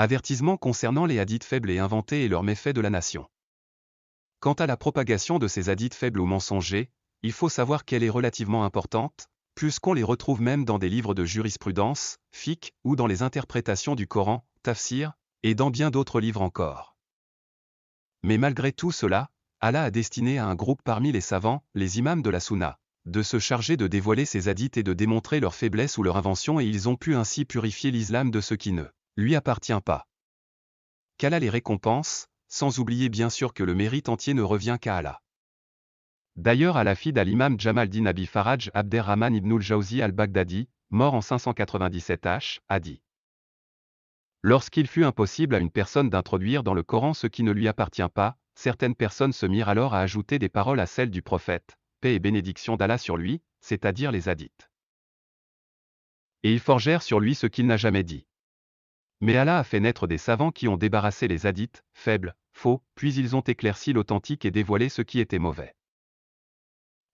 Avertissement concernant les hadiths faibles et inventés et leurs méfaits de la nation. Quant à la propagation de ces hadiths faibles ou mensongers, il faut savoir qu'elle est relativement importante, puisqu'on les retrouve même dans des livres de jurisprudence, fiqh, ou dans les interprétations du Coran, tafsir, et dans bien d'autres livres encore. Mais malgré tout cela, Allah a destiné à un groupe parmi les savants, les imams de la Sunna, de se charger de dévoiler ces hadiths et de démontrer leur faiblesse ou leur invention, et ils ont pu ainsi purifier l'islam de ce qui ne lui appartient pas. Qu'Allah les récompense, sans oublier bien sûr que le mérite entier ne revient qu'à Allah. D'ailleurs, à la fille d'Al-Imam Jamal-Din Abi Faraj Abderrahman ibn al-Jawzi al-Baghdadi, mort en 597 H, a dit: lorsqu'il fut impossible à une personne d'introduire dans le Coran ce qui ne lui appartient pas, certaines personnes se mirent alors à ajouter des paroles à celles du prophète, paix et bénédiction d'Allah sur lui, c'est-à-dire les hadiths. Et ils forgèrent sur lui ce qu'il n'a jamais dit. Mais Allah a fait naître des savants qui ont débarrassé les hadiths, faibles, faux, puis ils ont éclairci l'authentique et dévoilé ce qui était mauvais.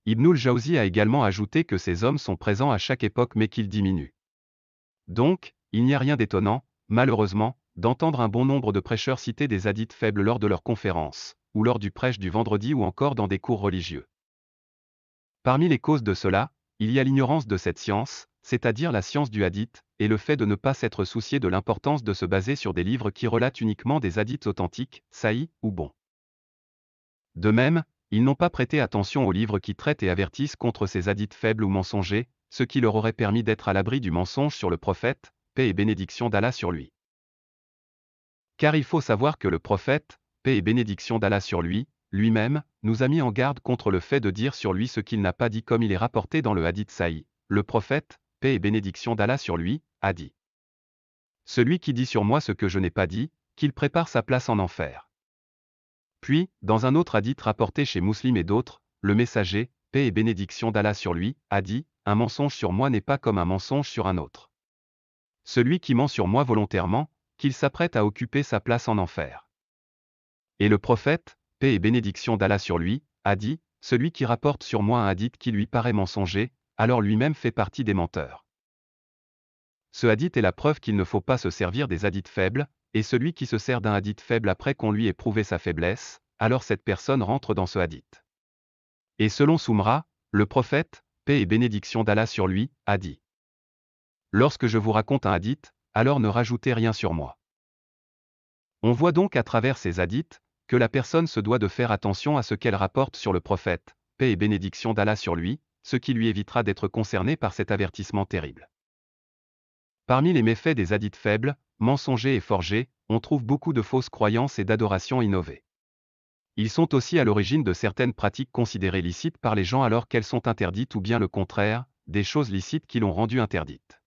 Ibn al-Jawzi a également ajouté que ces hommes sont présents à chaque époque mais qu'ils diminuent. Donc, il n'y a rien d'étonnant, malheureusement, d'entendre un bon nombre de prêcheurs citer des hadiths faibles lors de leurs conférences, ou lors du prêche du vendredi ou encore dans des cours religieux. Parmi les causes de cela, il y a l'ignorance de cette science, c'est-à-dire la science du hadith, et le fait de ne pas s'être soucié de l'importance de se baser sur des livres qui relatent uniquement des hadiths authentiques, sahih ou bons. De même, ils n'ont pas prêté attention aux livres qui traitent et avertissent contre ces hadiths faibles ou mensongers, ce qui leur aurait permis d'être à l'abri du mensonge sur le prophète, paix et bénédiction d'Allah sur lui. Car il faut savoir que le prophète, paix et bénédiction d'Allah sur lui, lui-même, nous a mis en garde contre le fait de dire sur lui ce qu'il n'a pas dit, comme il est rapporté dans le hadith sahih. Le prophète, paix et bénédiction d'Allah sur lui, a dit: celui qui dit sur moi ce que je n'ai pas dit, qu'il prépare sa place en enfer. Puis, dans un autre hadith rapporté chez Muslim et d'autres, le messager, paix et bénédiction d'Allah sur lui, a dit: un mensonge sur moi n'est pas comme un mensonge sur un autre. Celui qui ment sur moi volontairement, qu'il s'apprête à occuper sa place en enfer. Et le prophète, paix et bénédiction d'Allah sur lui, a dit: celui qui rapporte sur moi un hadith qui lui paraît mensonger, alors lui-même fait partie des menteurs. Ce hadith est la preuve qu'il ne faut pas se servir des hadiths faibles, et celui qui se sert d'un hadith faible après qu'on lui ait prouvé sa faiblesse, alors cette personne rentre dans ce hadith. Et selon Soumra, le prophète, paix et bénédiction d'Allah sur lui, a dit: lorsque je vous raconte un hadith, alors ne rajoutez rien sur moi. On voit donc à travers ces hadiths, que la personne se doit de faire attention à ce qu'elle rapporte sur le prophète, paix et bénédiction d'Allah sur lui, ce qui lui évitera d'être concerné par cet avertissement terrible. Parmi les méfaits des hadiths faibles, mensongers et forgés, on trouve beaucoup de fausses croyances et d'adorations innovées. Ils sont aussi à l'origine de certaines pratiques considérées licites par les gens alors qu'elles sont interdites, ou bien le contraire, des choses licites qui l'ont rendue interdite.